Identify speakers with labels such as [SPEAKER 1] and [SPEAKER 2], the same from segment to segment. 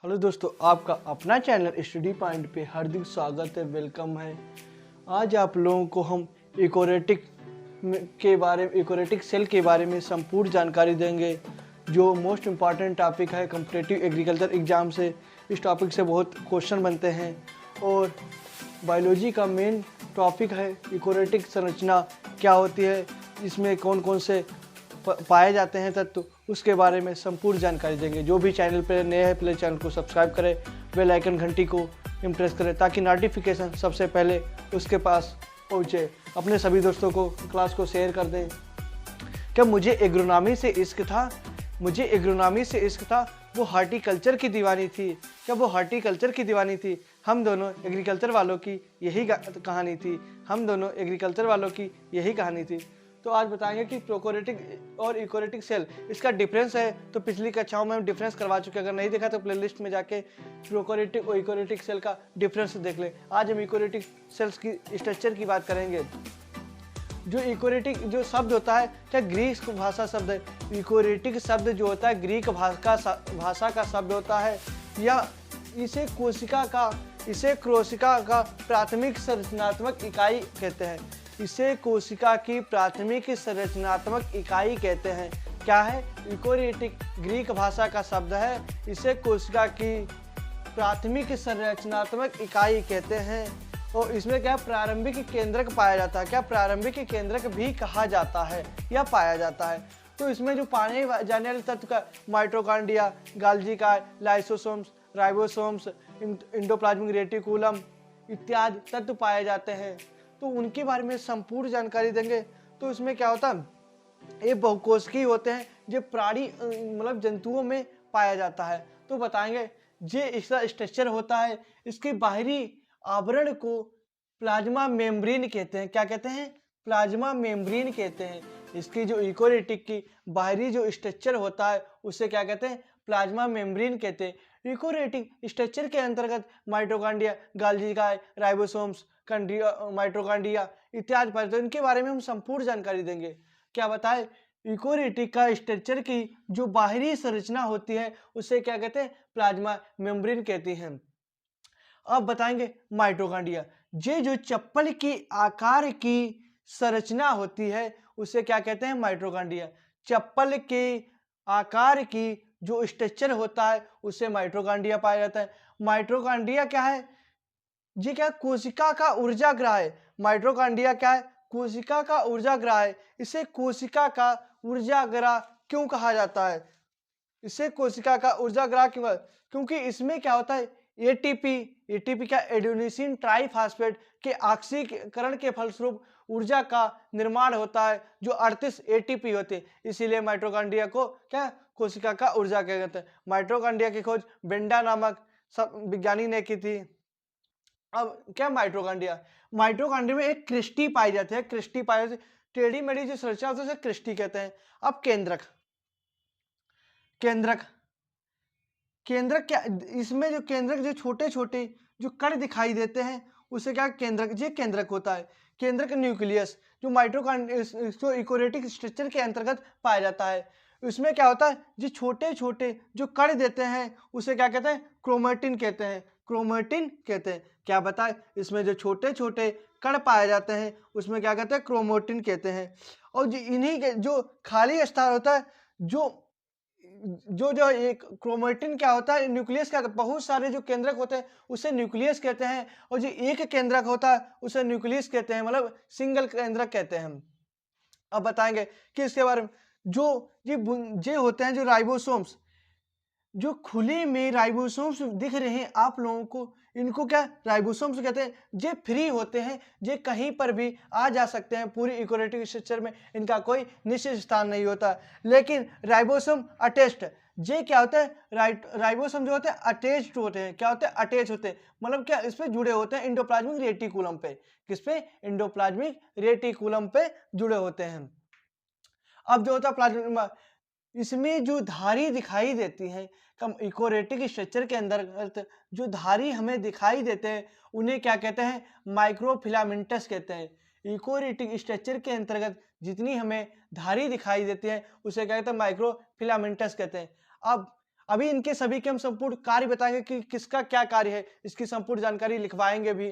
[SPEAKER 1] Hello दोस्तों, आपका अपना चैनल स्टडी पॉइंट पे हार्दिक स्वागत है, वेलकम है। आज आप लोगों को हम इकोरेटिक सेल के बारे में संपूर्ण जानकारी देंगे, जो मोस्ट इम्पॉर्टेंट टॉपिक है कॉम्पिटिटिव एग्रीकल्चर एग्जाम से। इस टॉपिक से बहुत क्वेश्चन बनते हैं और बायोलॉजी का मेन टॉपिक है इकोरेटिक संरचना क्या होती है, इसमें कौन कौन से पाए जाते हैं तत्व, उसके बारे में संपूर्ण जानकारी देंगे। जो भी चैनल पर नए हैं पहले चैनल को सब्सक्राइब करें, बेल आइकन घंटी को इम्प्रेस करें ताकि नोटिफिकेशन सबसे पहले उसके पास पहुंचे। अपने सभी दोस्तों को क्लास को शेयर कर दें। क्या मुझे एग्रोनॉमी से इश्क था, वो हार्टिकल्चर की दीवानी थी। क्या वो हार्टिकल्चर की दीवानी थी? हम दोनों एग्रीकल्चर वालों की यही कहानी थी। तो आज बताएंगे कि प्रोकोरेटिक और इकोरेटिक सेल इसका डिफरेंस है। तो पिछली कक्षाओं में हम डिफरेंस करवा चुके हैं, अगर नहीं देखा तो प्लेलिस्ट में जाके प्रोकोरेटिक और इकोरेटिक सेल का डिफरेंस देख लें। आज हम इकोरेटिक सेल्स की स्ट्रक्चर की बात करेंगे। जो इकोरेटिक जो शब्द होता है, क्या ग्रीक भाषा शब्द है। इकोरेटिक शब्द जो होता है ग्रीक भाषा का शब्द होता है, या इसे कोशिका का प्राथमिक संरचनात्मक इकाई कहते हैं। इसे कोशिका की प्राथमिक संरचनात्मक इकाई कहते हैं। क्या है? इकोरेटिक ग्रीक भाषा का शब्द है, इसे कोशिका की प्राथमिक संरचनात्मक इकाई कहते हैं। और इसमें क्या प्रारंभिक केंद्रक पाया जाता है। क्या प्रारंभिक केंद्रक भी कहा जाता है या पाया जाता है। तो इसमें जो पाए जाने वाले तत्व का माइटोकॉन्ड्रिया, गाल्गी काय, लाइसोसोम्स, राइबोसोम्स, एंडोप्लाज्मिक रेटिकुलम इत्यादि तत्व पाए जाते हैं। तो उनके बारे में संपूर्ण जानकारी देंगे। तो इसमें क्या होता है, ये बहुकोशिकीय होते हैं, जो प्राणी मतलब जंतुओं में पाया जाता है। तो बताएंगे जे इसका स्ट्रक्चर होता है, इसके बाहरी आवरण को प्लाज्मा मेम्ब्रेन कहते हैं। क्या कहते हैं? प्लाज्मा मेम्ब्रेन कहते हैं। इसकी जो इकोरेटिक की बाहरी जो स्ट्रक्चर होता है उसे क्या कहते हैं? प्लाज्मा मेम्ब्रेन कहते हैं। इकोरेटिक स्ट्रक्चर के अंतर्गत माइटोकॉन्ड्रिया, गाल्गी काय, राइबोसोम्स, माइटोकॉन्ड्रिया इत्यादि पाए जाते हैं। इनके बारे में हम संपूर्ण जानकारी देंगे। क्या बताएं? इकोरेटिक का स्ट्रक्चर की जो बाहरी संरचना होती है उसे क्या कहते हैं? प्लाज्मा मेम्ब्रेन कहती हैं। अब बताएंगे माइटोकॉन्ड्रिया, ये जो चप्पल की आकार की संरचना होती है उसे क्या कहते हैं? माइटोकॉन्ड्रिया। चप्पल के आकार की जो स्ट्रक्चर होता है उसे माइटोकॉन्ड्रिया पाया जाता है। माइटोकॉन्ड्रिया क्या है? ये क्या कोशिका का ऊर्जाग्रह है। माइटोकॉन्ड्रिया क्या है? कोशिका का ऊर्जाग्रह है। इसे कोशिका का ऊर्जाग्रह क्यों कहा जाता है? इसे कोशिका का ऊर्जाग्रह क्यों? क्योंकि इसमें क्या होता है, एटीपी का एडेनोसिन ट्राइफॉस्फेट के ऑक्सीकरण के फलस्वरूप ऊर्जा का निर्माण होता है, जो 38 एटीपी होते हैं। इसीलिए माइटोकॉन्ड्रिया को क्या कोशिका का ऊर्जा कहते हैं। माइटोकॉन्ड्रिया की खोज बेंडा नामक विज्ञानी ने की थी। अब क्या माइटोकॉन्ड्रिया में एक क्रिस्टी पाई जाती है। टेढ़ी मेढ़ी जो संरचना होती है उसे क्रिस्टी कहते हैं। अब केंद्रक क्या, इसमें जो केंद्रक जो छोटे छोटे जो कण दिखाई देते हैं उसे क्या केंद्रक होता है। केंद्रक न्यूक्लियस जो माइटोकॉन्ड्रिया इकोरेटिक स्ट्रक्चर के अंतर्गत पाया जाता है। इसमें क्या होता है, जो छोटे छोटे जो कण देते हैं उसे क्या कहते हैं? क्रोमेटिन कहते हैं। क्या बताए? इसमें जो छोटे छोटे कण पाए जाते हैं उसमें क्या कहते हैं? क्रोमेटिन कहते हैं। और जो इन्हीं के जो खाली स्थान होता है, जो एक क्रोमेटिन क्या होता है, न्यूक्लियस का बहुत सारे जो केंद्रक होते हैं उसे न्यूक्लियस कहते हैं, और जो एक केंद्रक होता है उसे न्यूक्लियस कहते हैं, मतलब सिंगल केंद्रक कहते हैं हम। अब बताएंगे कि इसके बारे में ये होते हैं जो राइबोसोम्स, जो खुले में राइबोसोम्स दिख रहे हैं आप लोगों को, इनको क्या राइबोसोम्स कहते हैं। ये फ्री होते हैं, ये कहीं पर भी आ जा सकते हैं। पूरी इकोरेटिक स्ट्रक्चर में इनका कोई निश्चित स्थान नहीं होता। लेकिन राइबोसोम अटैच्ड, ये क्या होता है? राइबोसोम जो होते हैं अटैच्ड होते हैं। क्या होते हैं? अटैच होते हैं, मतलब क्या इस पे जुड़े होते हैं एंडोप्लाज्मिक रेटिकुलम पे। किस पे? एंडोप्लाज्मिक रेटिकुलम पे जुड़े होते हैं। अब जो होता है प्लाज्मा, इसमें जो धारी दिखाई देती है कम इकोरेटिक स्ट्रक्चर के अंदर, जो धारी हमें दिखाई देते हैं उन्हें क्या कहते हैं? माइक्रोफिलामेंटस कहते हैं। इकोरेटिक स्ट्रक्चर के अंतर्गत जितनी हमें धारी दिखाई देती है उसे क्या कहते हैं? माइक्रोफिलामेंटस कहते हैं। अब अभी इनके सभी के हम संपूर्ण कार्य बताएंगे कि किसका क्या कार्य है, इसकी संपूर्ण जानकारी लिखवाएंगे भी।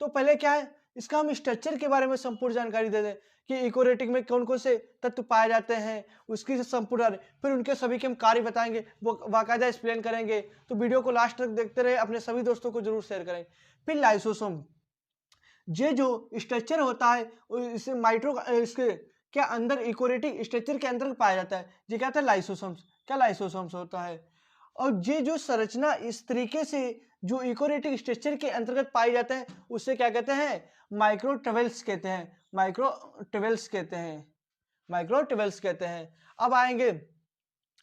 [SPEAKER 1] तो पहले क्या है, इसका हम स्ट्रक्चर के बारे में संपूर्ण जानकारी दे दें कि यूकोरियोटिक में कौन कौन से तत्व पाए जाते हैं, उसकी संपूर्ण, फिर उनके सभी के हम कार्य बताएंगे, वो बाकायदा एक्सप्लेन करेंगे। तो वीडियो को लास्ट तक देखते रहे, अपने सभी दोस्तों को जरूर शेयर करें। फिर लाइसोसोम, ये जो स्ट्रक्चर होता है इसे माइक्रो इसके क्या अंदर यूकोरियोटिक स्ट्रक्चर के अंदर पाया जाता है, ये क्या होता है, लाइसोसोम्स। क्या लाइसोसोम्स होता है, और ये जो संरचना इस तरीके से जो यूकोरियोटिक स्ट्रक्चर के अंतर्गत पाई जाते हैं उससे क्या कहते हैं, माइक्रोट्यूबुल्स कहते हैं, माइक्रोट्यूबुल्स कहते हैं, माइक्रोट्यूबुल्स कहते हैं। अब आएंगे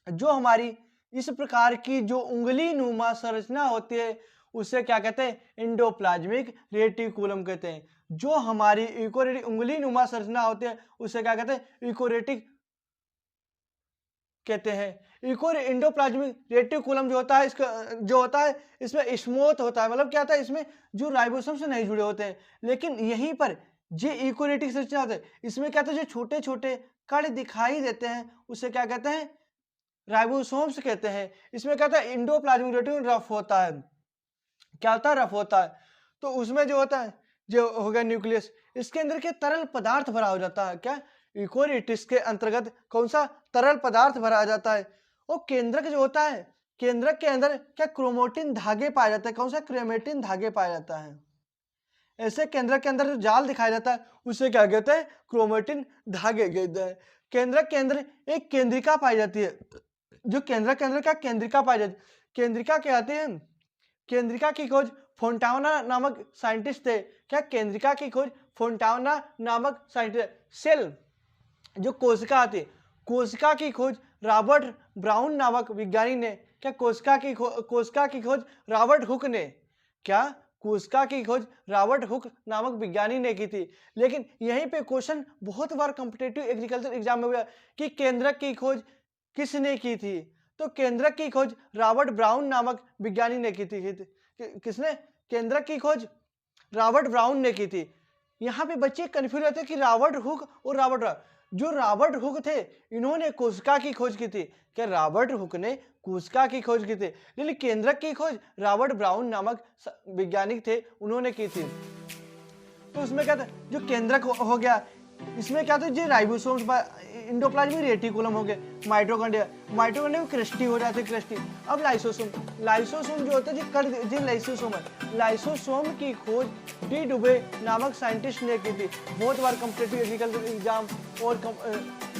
[SPEAKER 1] जो हमारी इस प्रकार की जो उंगली नुमा संरचना होती है उसे क्या कहते हैं, एंडोप्लाज्मिक रेटिकुलम कहते हैं। जो हमारी यूकोरियोटिक उंगली नुमा संरचना होती है उसे क्या कहते हैं, यूकोरियोटिक कहते हैं। एंडोप्लाज्मिक रेटिकुलम जो होता है, इसका जो होता है इसमें स्मूथ होता है, मतलब क्या होता है, इसमें जो राइबोसोम से नहीं जुड़े होते हैं। लेकिन यहीं पर जो यूकोरियोटिक संरचना होता है इसमें क्या होता है, जो छोटे छोटे कण दिखाई देते हैं उसे क्या कहते हैं, राइबोसोम्स कहते हैं। इसमें क्या होता है, एंडोप्लाज्मिक रेटिकुलम रफ होता है, क्या होता है, रफ होता है। तो उसमें जो होता है, जो हो गया न्यूक्लियस, इसके अंदर के तरल पदार्थ भरा हो जाता है। क्या, यूकोरियोटिक्स के अंतर्गत कौन सा तरल पदार्थ भरा जाता है। और केंद्रक जो होता है, केंद्रक के अंदर क्या क्रोमेटिन धागे पाए जाते हैं, कौन सा, क्रोमेटिन धागे पाया जाता है। ऐसे केंद्रक के अंदर जो जाल दिखाया जाता है उसे क्या कहते हैं, क्रोमेटिन धागे कहते हैं। केंद्रक के अंदर एक केंद्रिका पाई जाती है, जो केंद्रक के अंदर क्या केंद्रिका पाई जाती है, केंद्रिका कहते हैं। केंद्रिका की खोज फोंटाना नामक साइंटिस्ट थे। क्या, केंद्रिका की खोज फोंटाना नामक साइंटिस्ट। सेल जो कोशिका आती है, कोशिका की खोज रॉबर्ट ब्राउन नामक विज्ञानी ने, क्या कोशिका की खोज रॉबर्ट हुक ने, क्या कोशिका की खोज रॉबर्ट हुक नामक विज्ञानी ने की थी। लेकिन यहीं पे क्वेश्चन बहुत बार कॉम्पिटिटिव एग्रीकल्चर एग्जाम में हुआ कि केंद्रक की खोज किसने की थी। तो केंद्रक की खोज रॉबर्ट ब्राउन नामक विज्ञानी ने की थी। किसने, केंद्रक की खोज रॉबर्ट ब्राउन ने की थी। यहाँ पे बच्चे कंफ्यूज रहते हैं कि रॉबर्ट हुक और रॉबर्ट, जो रॉबर्ट हुक थे इन्होंने कोशिका की खोज की थी। क्या, रॉबर्ट हुक ने कोशिका की खोज की थी, लेकिन केंद्रक की खोज रॉबर्ट ब्राउन नामक वैज्ञानिक थे, उन्होंने की थी। तो उसमें क्या था, जो केंद्रक हो गया, इसमें क्या था, जो राइबोसोम्स, एंडोप्लाज्मिक रेटिकुलम हो गए, माइटोकॉन्ड्रिया, माइटोकॉन्ड्रिया में क्रिस्टी हो जाती है, क्रिस्टी। अब लाइसोसोम, लाइसोसोम जो होता है जो लाइसोसोम है, लाइसोसोम की खोज डी डुबे नामक साइंटिस्ट ने की थी। बहुत बार कॉम्पिटिटिव एग्रीकल्चर एग्जाम और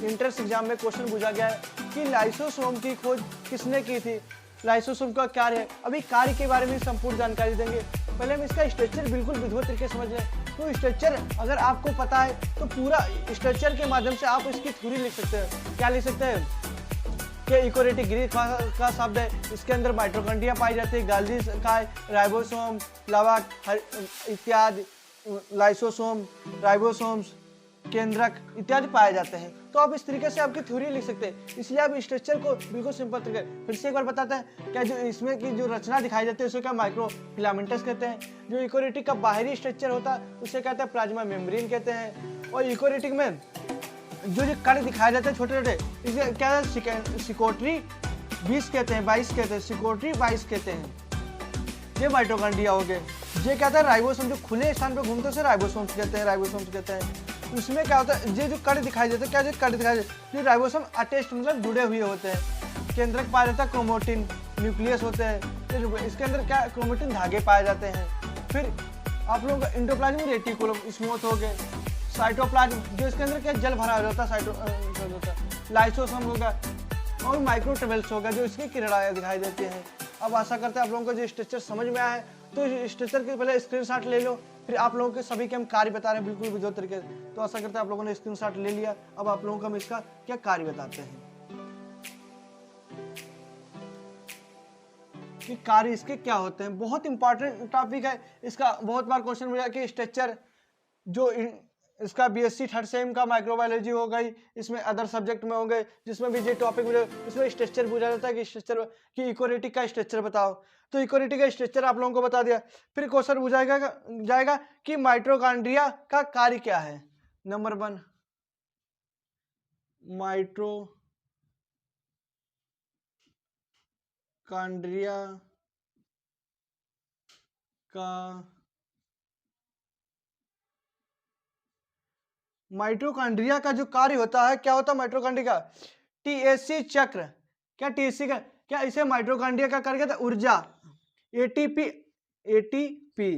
[SPEAKER 1] इंट्रेंस एग्जाम में क्वेश्चन पूछा गया है कि लाइसोसोम की खोज किसने की थी, लाइसोसोम का कार्य है। अभी कार्य के बारे में संपूर्ण जानकारी देंगे। पहले हम इसका स्ट्रक्चर बिल्कुल विधिवत तरीके से समझ लें। तो स्ट्रक्चर अगर आपको पता है तो पूरा स्ट्रक्चर के माध्यम से आप इसकी थ्योरी लिख सकते हैं। क्या लिख सकते हैं कि यूकोरियोटिक ग्रीक का शब्द है, इसके अंदर माइटोकॉन्ड्रिया पाई जाती है, गाल्गी काय, राइबोसोम, लवक इत्यादि, लाइसोसोम, राइबोसोम्स, केंद्रक इत्यादि पाए जाते हैं। तो आप इस तरीके से आपकी थ्योरी लिख सकते हैं। इसलिए आप स्ट्रक्चर को बिल्कुल सिंपल तरीके, फिर से एक बार बताते हैं, क्या जो इसमें की जो रचना दिखाई जाती है उसे क्या माइक्रो फिलामेंटस कहते हैं। जो यूकोरियोटिक का बाहरी स्ट्रक्चर होता है उसे कहते हैं प्लाज्मा मेम्ब्रेन कहते हैं। और यूकोरियोटिक में जो कण दिखाए जाते हैं छोटे छोटे, इसे क्या है, सिकोट्री 20 कहते हैं, 22 कहते हैं, सिकोट्री 22 कहते हैं। ये माइटोकॉन्ड्रिया हो गए। ये क्या था, राइबोसोम जो खुले स्थान पर घूमते हैं राइबोसोम्स कहते हैं, राइबोसोम्स कहते हैं। उसमें क्या होता है, ये जो कण दिखाई देते हैं, क्या जो कण दिखाई देते हैं, जो राइबोसोम अटैच्ड मतलब जुड़े हुए होते हैं। केंद्रक पाया जाता है क्रोमेटिन, न्यूक्लियस होते हैं, इसके अंदर क्या क्रोमेटिन धागे पाए जाते हैं। फिर आप लोगों का एंडोप्लाज्मिक रेटिकुलम स्मूथ हो गए। साइटोप्लाज्म जो इसके अंदर क्या जल भरा होता है, लाइसोसोम होगा, और माइक्रोट्यूबुल्स होगा जो इसकी किरणाएं दिखाई देती हैं। अब आशा करते हैं आप लोगों को जो स्ट्रक्चर समझ में आया है, तो स्ट्रक्चर के पहले स्क्रीनशॉट ले लो, फिर आप लोगों के सभी के हम कार्य बता रहे हैं बिल्कुल विधिवत तरीके से। तो आशा करते हैं आप लोगों ने स्क्रीनशॉट ले लिया। अब आप लोगों को हम इसका क्या कार्य बताते हैं कि कार्य इसके क्या होते हैं। बहुत इंपॉर्टेंट टॉपिक है इसका, बहुत बार क्वेश्चन मिला कि स्ट्रक्चर जो इसका बीएससी थर्ड सेम का माइक्रोबायोलॉजी हो गई, इसमें अदर सब्जेक्ट में होंगे जिसमें भी ये टॉपिक मिले, इसमें स्ट्रक्चर पूछा जाता है कि स्ट्रक्चर कि यूकोरियोटिक का स्ट्रक्चर बताओ। तो यूकोरियोटिक का स्ट्रक्चर आप लोगों को बता दिया। फिर क्वेश्चन पूछा जाएगा कि माइटोकॉन्ड्रिया का कार्य क्या है। नंबर 1, माइटोकॉन्ड्रिया का माइटोकॉन्ड्रिया का जो कार्य होता है, क्या होता है माइटोकॉन्ड्रिया का? टीएससी चक्र। क्या टीएससी का, क्या इसे माइटोकॉन्ड्रिया का कार्य कहता है? ऊर्जा, एटीपी, एटीपी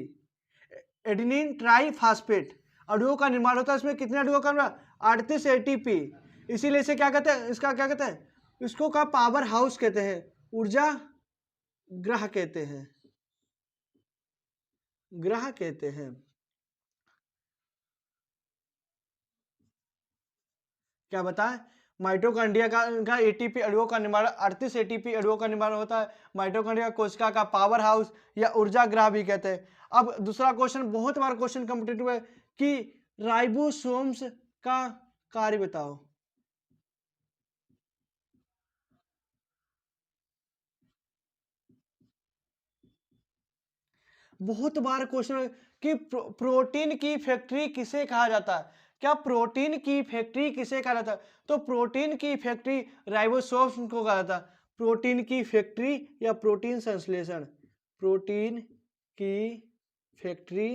[SPEAKER 1] एडेनिन ट्राइफॉस्फेट अणुओं का निर्माण होता है। इसमें कितने अणुओं का निर्माण? 38 एटीपी। इसीलिए इसे क्या कहते हैं, इसका क्या कहते हैं? इसको का पावर हाउस कहते हैं, ऊर्जा ग्रह कहते हैं, ग्रह कहते हैं। क्या बताएं? माइटोकॉन्ड्रिया का एटीपी अणुओं का निर्माण, 38 एटीपी अणुओं का निर्माण होता है। माइटोकॉन्ड्रिया कोशिका का पावर हाउस या ऊर्जा ग्रह भी कहते हैं। अब दूसरा क्वेश्चन, बहुत बार क्वेश्चन कॉम्पिटिटिव है कि राइबोसोम्स का कार्य बताओ। बहुत बार क्वेश्चन है कि प्रोटीन की फैक्ट्री किसे कहा जाता है? क्या प्रोटीन की फैक्ट्री किसे कहा जाता है? तो प्रोटीन की फैक्ट्री राइबोसोम्स को कहा जाता है। प्रोटीन की फैक्ट्री या प्रोटीन संश्लेषण, प्रोटीन की फैक्ट्री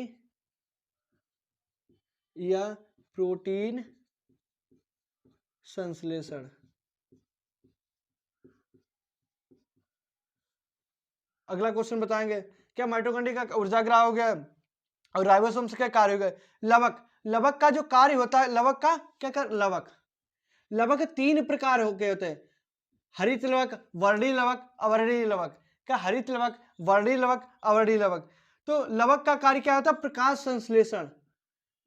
[SPEAKER 1] या प्रोटीन संश्लेषण। अगला क्वेश्चन बताएंगे, क्या माइटोकॉन्ड्रिया का ऊर्जा ग्रह हो गया और राइबोसोम से क्या कार्य हो गए? लवक, लवक का जो कार्य होता है, लवक का क्या कर, लवक, लवक 3 प्रकार के होते हैं, हरित लवक, वर्णी लवक, अवर्णी लवक। क्या हरित लवक, वर्णी लवक, अवर्णी लवक? तो लवक का कार्य क्या होता है? प्रकाश संश्लेषण,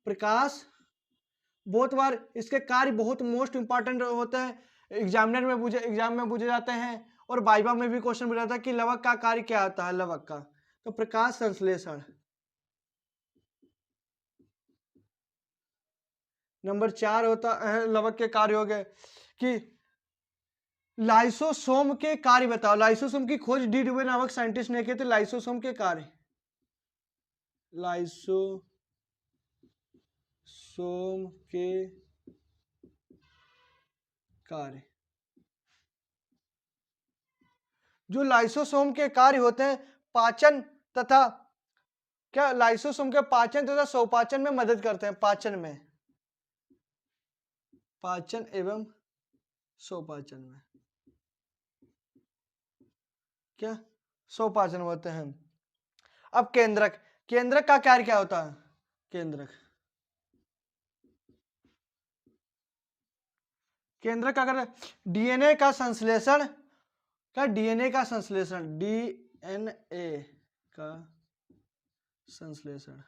[SPEAKER 1] प्रकाश। बहुत बार इसके कार्य बहुत मोस्ट इंपॉर्टेंट होते हैं, एग्जाम में पूछे जाते हैं और वाइवा में भी क्वेश्चन पूछा जाता है कि लवक का कार्य क्या होता है, लवक का। तो प्रकाश संश्लेषण। नंबर 4 होता है, लवक के कार्य हो गए कि लाइसोसोम के कार्य बताओ। लाइसोसोम की खोज डी ड्यूवे नामक साइंटिस्ट ने किए थे। लाइसोसोम के कार्य, लाइसोसोम के कार्य, जो लाइसोसोम के कार्य होते हैं, पाचन तथा, क्या लाइसोसोम के पाचन तथा स्वपाचन में मदद करते हैं? पाचन में, पाचन एवं स्वपाचन में, क्या स्वपाचन होते हैं। अब केंद्रक, केंद्रक का कार्य क्या होता है? केंद्रक, केंद्रक का कार्य डीएनए का संश्लेषण, क्या डीएनए का संश्लेषण, डीएनए का संश्लेषण।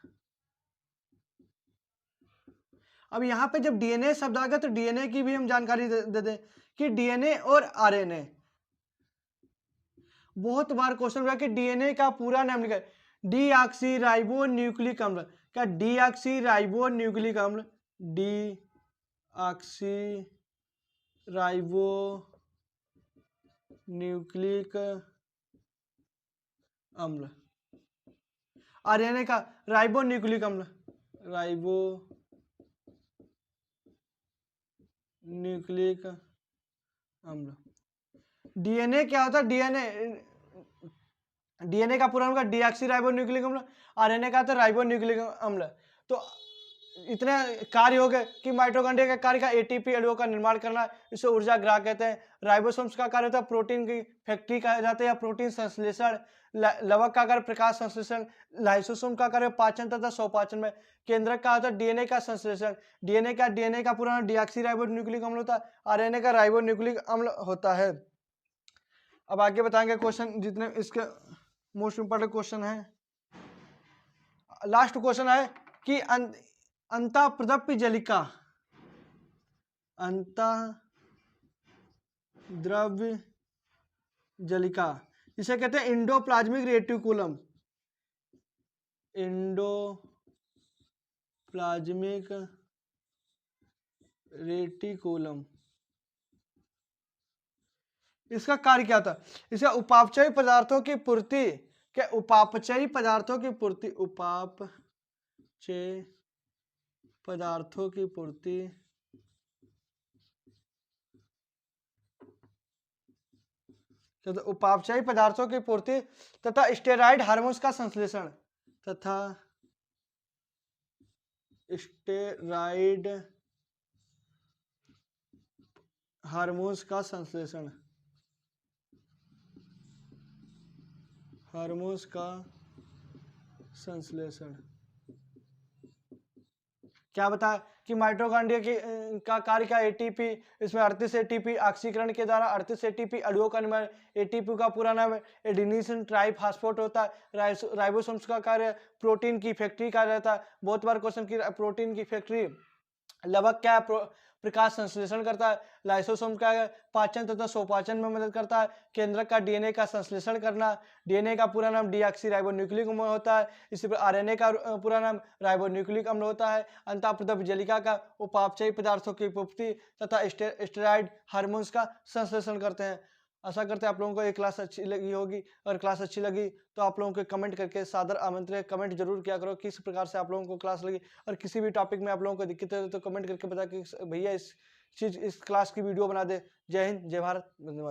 [SPEAKER 1] अब यहां पे जब डीएनए शब्द आ गया तो डीएनए की भी हम जानकारी दे दें कि डीएनए और आरएनए। बहुत बार क्वेश्चन हुआ कि डीएनए का पूरा नाम लिखा है, डीऑक्सी राइबो न्यूक्लिक अम्ल। क्या डीऑक्सी राइबो न्यूक्लिक अम्ल, डीऑक्सी राइबो न्यूक्लिक अम्ल। आरएनए का राइबो न्यूक्लिक अम्ल, राइबो न्यूक्लिक अम्ल। डीएनए क्या होता है? डीएनए, डीएनए का पूरा नाम डीऑक्सी राइबो न्यूक्लिक अम्ल, आरएनए का था राइबो न्यूक्लिक अम्ल। तो इतने कार्य हो गए कि माइटोकॉन्ड्रिया का कार्य का एटीपी अणुओं का निर्माण करना, इसे ऊर्जा ग्राह कहते हैं। राइबोसोम्स का कार्य होता है प्रोटीन की फैक्ट्री कहा जाता है या प्रोटीन संश्लेषण। लवक का कार्य प्रकाश संश्लेषण। लाइसोसोम का कार्य पाचन तथा स्वपाचन में। केंद्रक का होता है डीएनए का संश्लेषण। डीएनए का पूरा डीऑक्सी राइबो न्यूक्लिक अम्ल होता है। आरएनए का राइबो न्यूक्लिक अम्ल होता है। अब आगे बताएंगे क्वेश्चन, जितने इसके मोस्ट इंपोर्टेंट क्वेश्चन है। लास्ट क्वेश्चन है कि अंतःद्रव्य जलिका, अंतःद्रव्य जलिका इसे कहते हैं इंडोप्लाज्मिक रेटिकुलम, इंडोप्लाज्मिक रेटिकुलम। इसका कार्य क्या था? इसे उपापचयी पदार्थों की पूर्ति, क्या उपापचयी पदार्थों की पूर्ति, उपापचय पदार्थों की पूर्ति तथा उपापचयी पदार्थों की पूर्ति तथा स्टेरॉइड हार्मोन्स का संश्लेषण तथा स्टेरॉइड हार्मोन्स का संश्लेषण हार्मोन्स का संश्लेषण क्या बताया कि माइटोकॉन्ड्रिया की का कार्य क्या एटीपी, इसमें 38 एटीपी ऑक्सीकरण के द्वारा 38 एटीपी अणुओं का निर्माण। एटीपी का पूरा नाम एडिनिन ट्राइफॉस्फेट होता है। राइबोसोम्स का कार्य प्रोटीन की फैक्ट्री का रहता है। बहुत बार क्वेश्चन की प्रोटीन की फैक्ट्री लवक क्या है, प्रकाश संश्लेषण करता है। लाइसोसोम क्या है, पाचन तथा स्वपाचन में मदद करता है। केंद्रक का डीएनए का संश्लेषण करना। डीएनए का पूरा नाम डीऑक्सीराइबोन्यूक्लिक अम्ल होता है। इसी पर आरएनए का पूरा नाम राइबोन्यूक्लिक अम्ल होता है। अंतःप्रदप जलिका का उपापचयी पदार्थों की पूर्ति तथा स्टेरॉइड हार्मोन्स का संश्लेषण करते हैं। आशा करते हैं आप लोगों को ये क्लास अच्छी लगी होगी। अगर क्लास अच्छी लगी तो आप लोगों को कमेंट करके सादर आमंत्रित, कमेंट जरूर किया करो किस प्रकार से आप लोगों को क्लास लगी। और किसी भी टॉपिक में आप लोगों को दिक्कत है तो कमेंट करके बता कि भैया इस क्लास की वीडियो बना दे। जय हिंद, जय भारत, धन्यवाद।